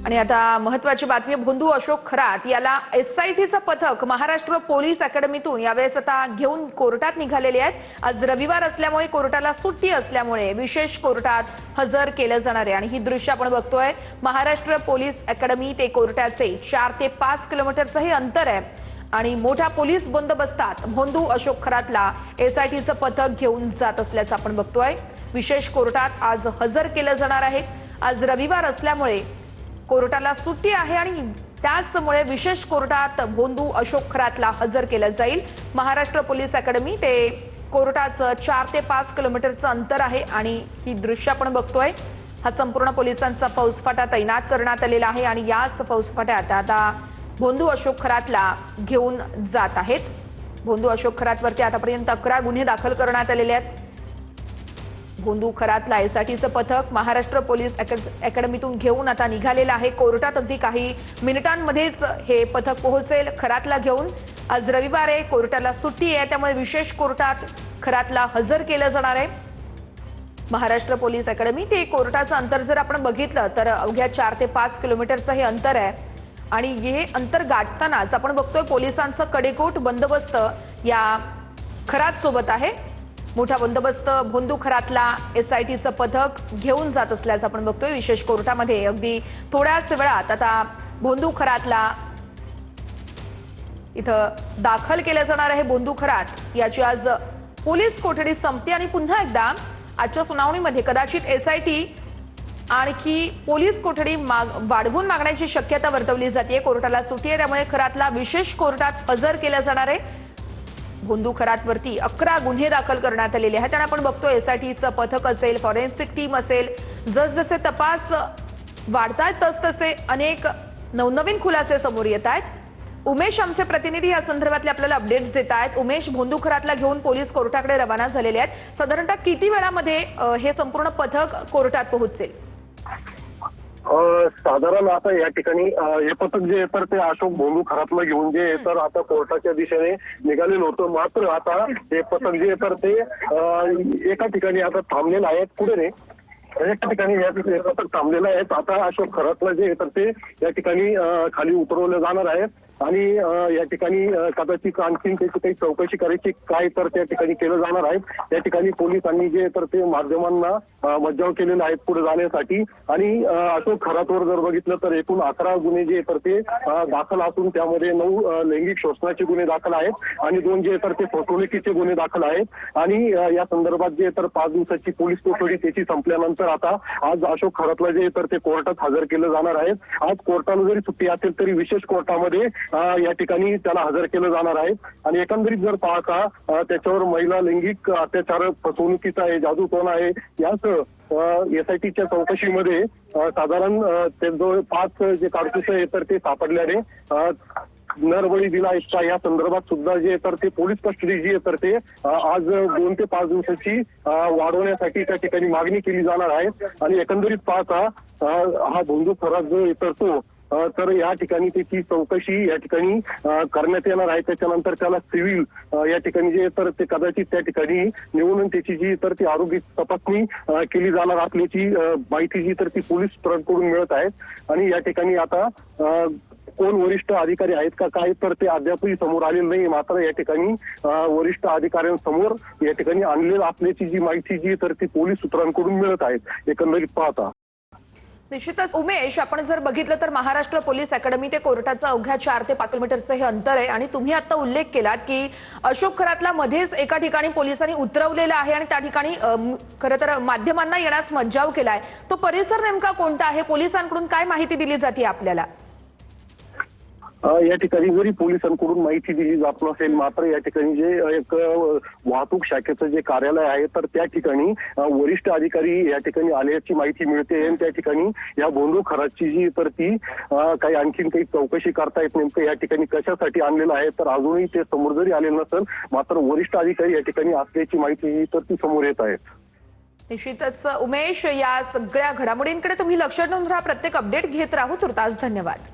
आणि आता महत्त्वाची बातमी, भोंदू अशोक खरात याला एसआयटीचं पथक महाराष्ट्र पोलीस अकॅडमीतून यावेळेस आता घेऊन कोर्टात निघालेले आहेत। आज रविवार असल्यामुळे कोर्टाला सुट्टी असल्यामुळे विशेष कोर्टात हजर केलं जाणार आहे। आणि ही दृश्य आपण बघतोय, महाराष्ट्र पोलीस अकॅडमी ते कोर्टाचे 4 ते 5 किलोमीटरचं हे अंतर आहे आणि मोठा पोलीस बंदोबस्तात भोंदू अशोक खरातला एसआयटीचं पथक घेऊन जात असल्याचं आपण बघतोय। विशेष कोर्टात आज हजर केलं जाणार आहे। आज रविवार असल्यामुळे कोर्टाला सुट्टी आहे आणि त्याचमुळे विशेष कोर्टात भोंदू अशोक खरातला हजर केलं जाईल। महाराष्ट्र पोलीस अकॅडमी ते कोर्टाचं 4 ते 5 किलोमीटरचं अंतर आहे आणि ही दृश्य आपण बघतोय। हा संपूर्ण पोलिसांचा फौजफाटा तैनात करण्यात आलेला आहे आणि याच फौजफाट्यात आता भोंदू अशोक खरातला घेऊन जात आहेत। भोंदू अशोक खरातवरती आतापर्यंत 11 गुन्हे दाखल करण्यात आलेले आहेत। भोंदू खरातला एसआयटीचं पथक महाराष्ट्र पोलीस अकॅडमीतून घेऊन आता निघालेलं आहे। कोर्टात अगदी काही मिनिटांमध्येच हे पथक पोहोचेल खरातला घेऊन। आज रविवार आहे, कोर्टाला सुट्टी आहे, त्यामुळे विशेष कोर्टात खरातला हजर केलं जाणार आहे। महाराष्ट्र पोलीस अकॅडमी ते कोर्टाचं अंतर जर आपण बघितलं तर अवघ्या 4 ते 5 किलोमीटरचं हे अंतर आहे आणि हे अंतर गाठतानाच आपण बघतोय पोलिसांचं कडेकोट बंदोबस्त या खरात सोबत आहे। मोठा बंदोबस्त भोंदू खरातला एसआयटीचं पथक घेऊन जात असल्याचं आपण बघतोय। विशेष कोर्टामध्ये अगदी थोड्याच वेळात आता भोंदू खरातला इथं दाखल केलं जाणार आहे। भोंदू खरात याची आज पोलीस कोठडी संपते आणि पुन्हा एकदा आजच्या सुनावणीमध्ये कदाचित एसआयटी आणखी पोलीस कोठडी वाढवून मागण्याची शक्यता वर्तवली जाते। कोर्टाला सुट्टी आहे, त्यामुळे खरातला विशेष कोर्टात हजर केलं जाणार आहे। भोंदू खरातवरती 11 गुन्हे दाखल करण्यात आलेले आहेत आणि आपण बघतोय एसआयटीचं पथक असेल, फॉरेन्सिक टीम असेल, जसजसे तपास वाढतायत तसतसे अनेक नवनवीन खुलासे समोर येत आहेत। उमेश आमचे प्रतिनिधी या संदर्भातले आपल्याला अपडेट्स देत आहेत। उमेश, भोंदू खरातला घेऊन पोलीस कोर्टाकडे रवाना झालेले आहेत। साधारणतः किती वेळामध्ये हे संपूर्ण पथक कोर्टात पोहोचेल? साधारण आता या ठिकाणी हे पथक जे तर ते अशोक भोंदू खरातला घेऊन जे तर आता कोर्टाच्या दिशेने निघालेलं होतं। मात्र आता हे पथक जे तर ते एका ठिकाणी आता थांबलेलं आहे। पुढे रे एका ठिकाणी हे पथक थांबलेलं आहे। आता अशोक खरातला जे तर ते या ठिकाणी खाली उतरवलं जाणार आहे आणि या ठिकाणी कदाचित आणखीन त्याची काही चौकशी करायची काय तर त्या ठिकाणी केलं जाणार आहे। या ठिकाणी पोलिसांनी जे तर ते माध्यमांना मज्जाव केलेला आहे पुढे जाण्यासाठी। आणि अशोक खरातवर जर बघितलं तर एकूण 11 गुन्हे जे तर ते दाखल असून त्यामध्ये 9 लैंगिक शोषणाचे गुन्हे दाखल आहेत आणि 2 जे तर ते फसवणुकीचे गुन्हे दाखल आहेत। आणि या संदर्भात जे तर 5 दिवसाची पोलीस कोठडी त्याची संपल्यानंतर आता आज अशोक खरातला जे तर ते कोर्टात हजर केलं जाणार आहे। आज कोर्टाला जरी सुट्टी असेल तरी विशेष कोर्टामध्ये या ठिकाणी त्याला हजर केलं जाणार आहे। आणि एकंदरीत जर पाहता त्याच्यावर महिला लैंगिक अत्याचार, फसवणुकीचा आहे, जादूटोण आहे, याच एसआयटीच्या चौकशीमध्ये साधारण ते जवळ 5 जे कारतूस आहे तर ते सापडल्याने नरबळी दिला इतका या संदर्भात सुद्धा जे तर ते पोलीस कस्टडी जी आहे तर ते आज 2 ते 5 दिवसाची वाढवण्यासाठी त्या ठिकाणी मागणी केली जाणार आहे। आणि एकंदरीत पाहता हा भोंदू खरात जो येतो तर या ठिकाणी त्याची चौकशी या ठिकाणी करण्यात येणार आहे। त्याच्यानंतर त्याला सिव्हिल या ठिकाणी जे तर ते कदाचित त्या ठिकाणी निवडून त्याची जी तर ती आरोग्य तपासणी केली जाणार असल्याची माहिती जी तर ती पोलीस कडून मिळत आहे। आणि या ठिकाणी आता कोण वरिष्ठ अधिकारी आहेत का काय तर ते अद्यापही समोर आलेलं नाही। मात्र या ठिकाणी वरिष्ठ अधिकाऱ्यांसमोर या ठिकाणी आणलेलं असल्याची जी माहिती जी तर ती पोलीस सूत्रांकडून मिळत आहेत एकंदरीत पाहता। निश्चितच उमेश, आपण जर बघितलं तर महाराष्ट्र पोलीस अकॅडमी ते कोर्टाचं अवघ्या 4 ते 5 किलोमीटरचं हे अंतर आहे आणि तुम्ही आता उल्लेख केलात की अशोक खरातला मध्येच एका ठिकाणी पोलिसांनी उतरवलेला आहे आणि त्या ठिकाणी खरं तर माध्यमांना येण्यास मज्जाव केलाय। तो परिसर नेमका कोणता आहे? पोलिसांकडून काय माहिती दिली जाते आपल्याला? या ठिकाणी जरी पोलिसांकडून माहिती दिली जात नसेल मात्र या ठिकाणी जे एक वाहतूक शाखेचं जे कार्यालय आहे तर त्या ठिकाणी वरिष्ठ अधिकारी या ठिकाणी आल्याची माहिती मिळते। आणि त्या ठिकाणी या भोंदू खरातची जी तर ती काही आणखीन काही चौकशी करतायत नेमकं या ठिकाणी कशासाठी आणलेलं आहे तर अजूनही ते समोर जरी आले नसेल मात्र वरिष्ठ अधिकारी या ठिकाणी असल्याची माहिती जी तर ती समोर येत आहे। निश्चितच उमेश, या सगळ्या घडामोडींकडे तुम्ही लक्ष ठेवून राहा, प्रत्येक अपडेट घेत राहू। तुर्तास धन्यवाद।